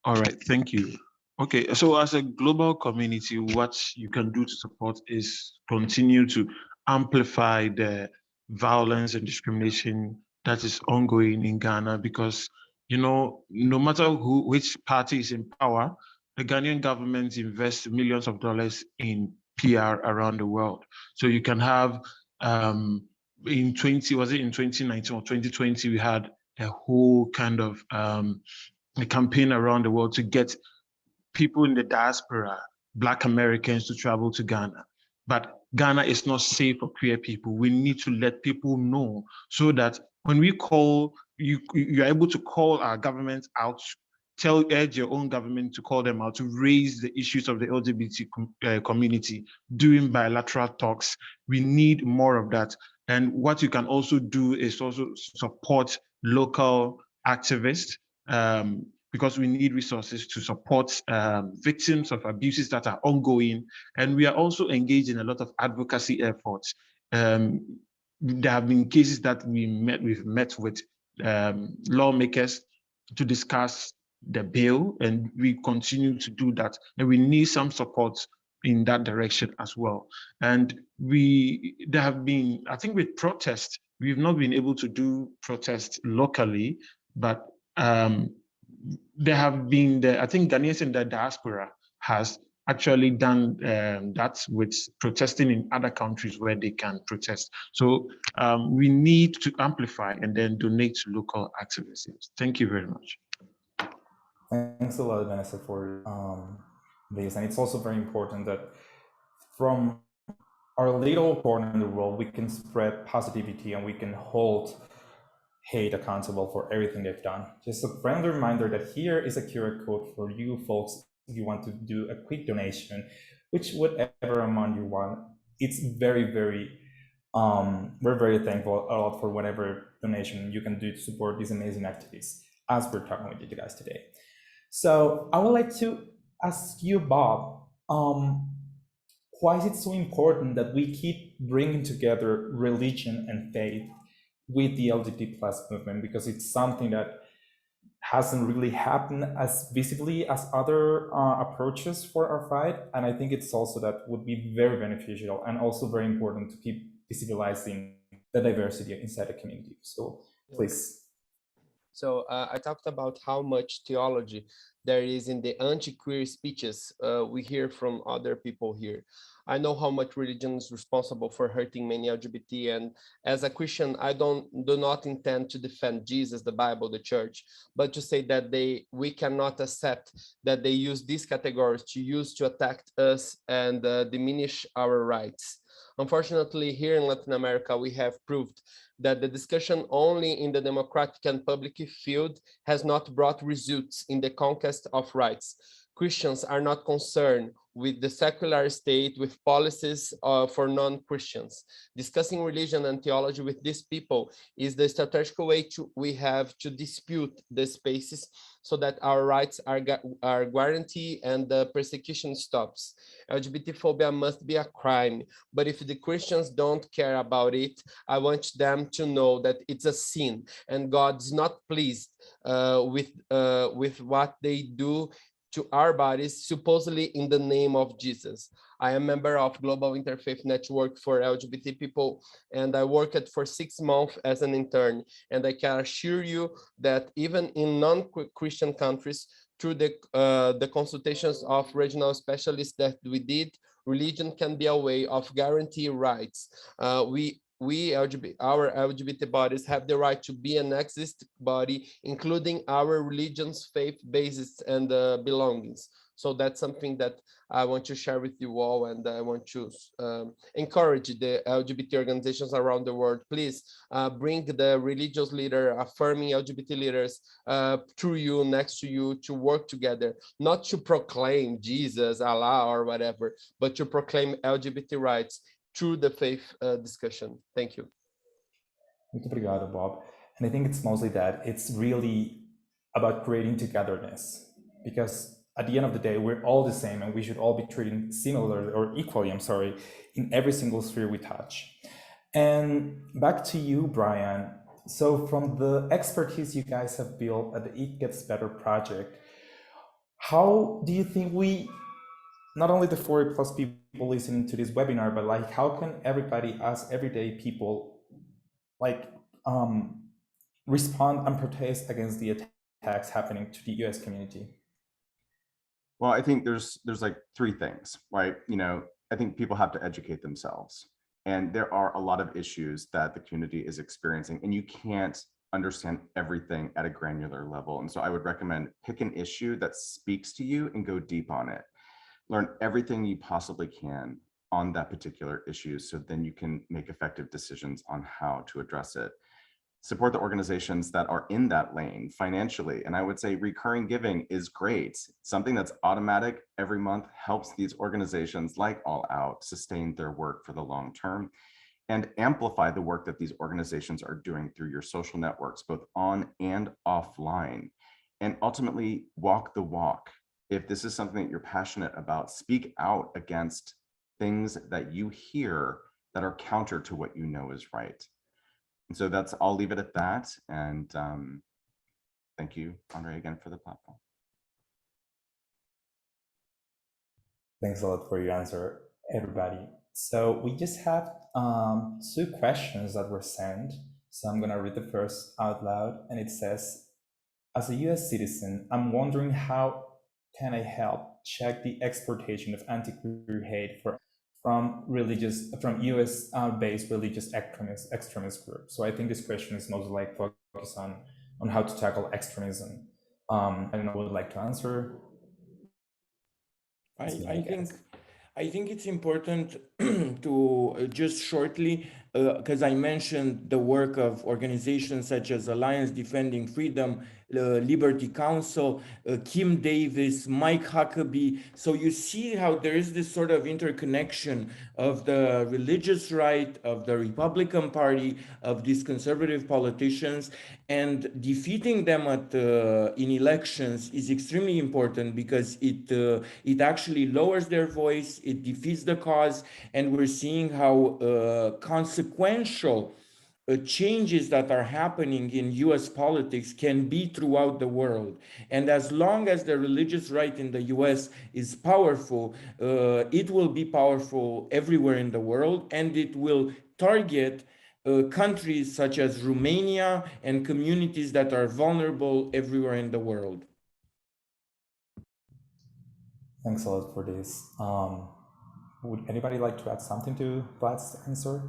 All right, thank you. Okay, so as a global community, what you can do to support is continue to amplify the violence and discrimination that is ongoing in Ghana, because, you know, no matter which party is in power, the Ghanaian government invests millions of dollars in PR around the world. So you can have in 2019 or 2020, we had a whole kind of a campaign around the world to get people in the diaspora, Black Americans, to travel to Ghana. But Ghana is not safe for queer people. We need to let people know, so that when we call, you're able to call our government out, urge your own government to call them out, to raise the issues of the LGBT community during bilateral talks. We need more of that. And what you can also do is also support local activists, because we need resources to support victims of abuses that are ongoing. And we are also engaged in a lot of advocacy efforts. There have been cases that we've met with lawmakers to discuss the bill, and we continue to do that. And we need some support in that direction as well. And there have been, I think with protests, we've not been able to do protests locally, but there have been, I think Ghanaians in the diaspora has actually done that with protesting in other countries where they can protest. So we need to amplify and then donate to local activists. Thank you very much. Thanks a lot, Vanessa, for this. And it's also very important that from our little corner in the world, we can spread positivity and we can hold hate accountable for everything they've done. Just a friendly reminder that here is a QR code for you folks if you want to do a quick donation, which whatever amount you want. It's very, very, we're very thankful a lot for whatever donation you can do to support these amazing activists as we're talking with you guys today. So I would like to ask you, Bob, why is it so important that we keep bringing together religion and faith with the LGBT plus movement? Because it's something that hasn't really happened as visibly as other approaches for our fight. And I think it's also that would be very beneficial and also very important to keep visibilizing the diversity inside the community. So please. So I talked about how much theology there is in the anti-queer speeches we hear from other people here. I know how much religion is responsible for hurting many LGBT, and as a Christian, I do not intend to defend Jesus, the Bible, the church, but to say that we cannot accept that they use these categories to attack us and diminish our rights. Unfortunately, here in Latin America, we have proved that the discussion only in the democratic and public field has not brought results in the conquest of rights. Christians are not concerned with the secular state, with policies for non-Christians. Discussing religion and theology with these people is the strategic way we have to dispute the spaces so that our rights are guaranteed and the persecution stops. LGBT phobia must be a crime, but if the Christians don't care about it, I want them to know that it's a sin and God's not pleased with what they do to our bodies, supposedly in the name of Jesus. I am a member of Global Interfaith Network for LGBT people, and I worked for 6 months as an intern. And I can assure you that even in non-Christian countries, through the consultations of regional specialists that we did, religion can be a way of guarantee rights. Our LGBT bodies have the right to be an existing body, including our religion's faith bases and belongings. So that's something that I want to share with you all, and I want to encourage the LGBT organizations around the world. Please bring the religious leader, affirming LGBT leaders through you, next to you, to work together, not to proclaim Jesus, Allah, or whatever, but to proclaim LGBT rights through the faith discussion. Thank you. Muito obrigado, Bob. And I think it's mostly that it's really about creating togetherness, because at the end of the day, we're all the same and we should all be treated similarly or equally, I'm sorry, in every single sphere we touch. And back to you, Brian. So from the expertise you guys have built at the It Gets Better project, how do you think we, not only the 40 plus people listening to this webinar, but like how can everybody, us everyday people, like respond and protest against the attacks happening to the US community? Well, I think there's like three things, right? You know, I think people have to educate themselves. And there are a lot of issues that the community is experiencing, and you can't understand everything at a granular level. And so I would recommend pick an issue that speaks to you and go deep on it. Learn everything you possibly can on that particular issue, so then you can make effective decisions on how to address it. Support the organizations that are in that lane financially. And I would say recurring giving is great. Something that's automatic every month helps these organizations like All Out sustain their work for the long term, and amplify the work that these organizations are doing through your social networks, both on and offline. And ultimately walk the walk. If this is something that you're passionate about, speak out against things that you hear that are counter to what you know is right. And so I'll leave it at that. And thank you, Andre, again for the platform. Thanks a lot for your answer, everybody. So we just have 2 questions that were sent. So I'm gonna read the first out loud, and it says, as a US citizen, I'm wondering how can I help check the exportation of anti-queer hate from US based religious extremist groups. So I think this question is mostly like focused on how to tackle extremism. I don't know who would like to answer. I think it's important to just shortly, because I mentioned the work of organizations such as Alliance Defending Freedom, Liberty Council, Kim Davis, Mike Huckabee. So you see how there is this sort of interconnection of the religious right, of the Republican Party, of these conservative politicians, and defeating them in elections is extremely important, because it actually lowers their voice, it defeats the cause, and we're seeing how consequential changes that are happening in US politics can be throughout the world. And as long as the religious right in the US is powerful, it will be powerful everywhere in the world, and it will target countries such as Romania and communities that are vulnerable everywhere in the world. Thanks a lot for this. Would anybody like to add something to Vlad's answer?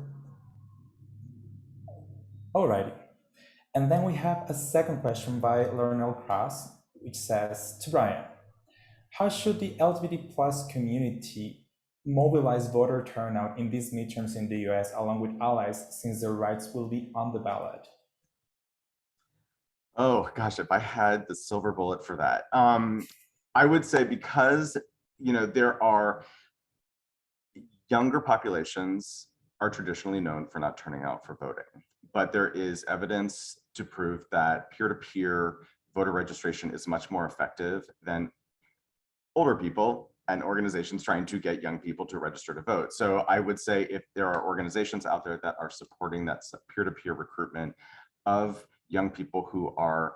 Alrighty. And then we have a second question by Lornell Cross, which says to Brian, how should the LGBT plus community mobilize voter turnout in these midterms in the US along with allies, since their rights will be on the ballot? Oh gosh, if I had the silver bullet for that. I would say, because there are younger populations are traditionally known for not turning out for voting, but there is evidence to prove that peer-to-peer voter registration is much more effective than older people and organizations trying to get young people to register to vote. So I would say, if there are organizations out there that are supporting that peer-to-peer recruitment of young people who are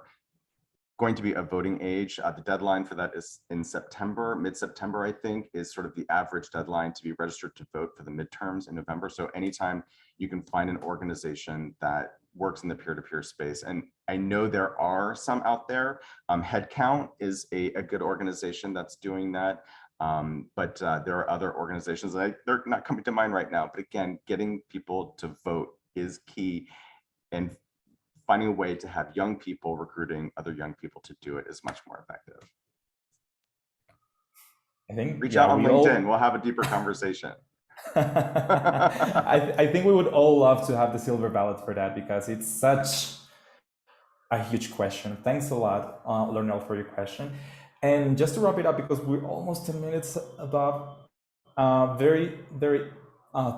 going to be of voting age, the deadline for that is in September, mid-September, I think, is sort of the average deadline to be registered to vote for the midterms in November. So anytime you can find an organization that works in the peer-to-peer space, and I know there are some out there. Headcount is a good organization that's doing that. But there are other organizations that they're not coming to mind right now. But again, getting people to vote is key, and finding a way to have young people recruiting other young people to do it is much more effective. I think Reach yeah, out on we all- LinkedIn. We'll have a deeper conversation. I think we would all love to have the silver ballot for that, because it's such a huge question. Thanks a lot, Lornell, for your question. And just to wrap it up, because we're almost 10 minutes above, very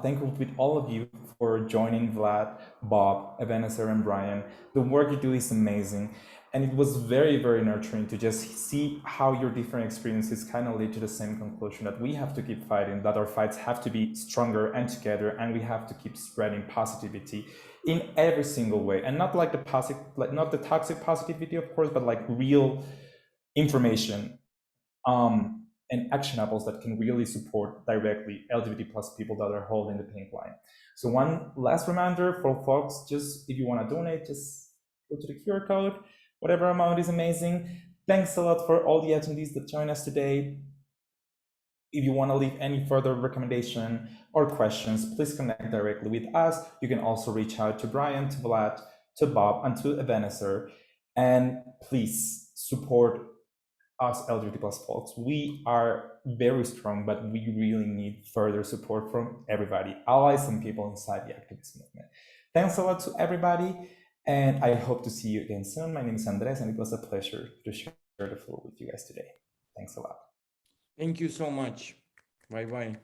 thankful with all of you for joining, Vlad, Bob, Ebenezer, and Brian. The work you do is amazing. And it was very, very nurturing to just see how your different experiences kind of lead to the same conclusion, that we have to keep fighting, that our fights have to be stronger and together, and we have to keep spreading positivity in every single way. And not like the positive, like not the toxic positivity, of course, but like real information and actionables that can really support directly LGBT plus people that are holding the pink line. So one last reminder for folks, just if you want to donate, just go to the QR code. Whatever amount is amazing. Thanks a lot for all the attendees that joined us today. If you want to leave any further recommendation or questions, please connect directly with us. You can also reach out to Brian, to Vlad, to Bob, and to Ebenezer. And please support us LGBT plus folks. We are very strong, but we really need further support from everybody, allies and people inside the activist movement. Thanks a lot to everybody. And I hope to see you again soon. My name is Andres, and it was a pleasure to share the floor with you guys today. Thanks a lot. Thank you so much. Bye-bye.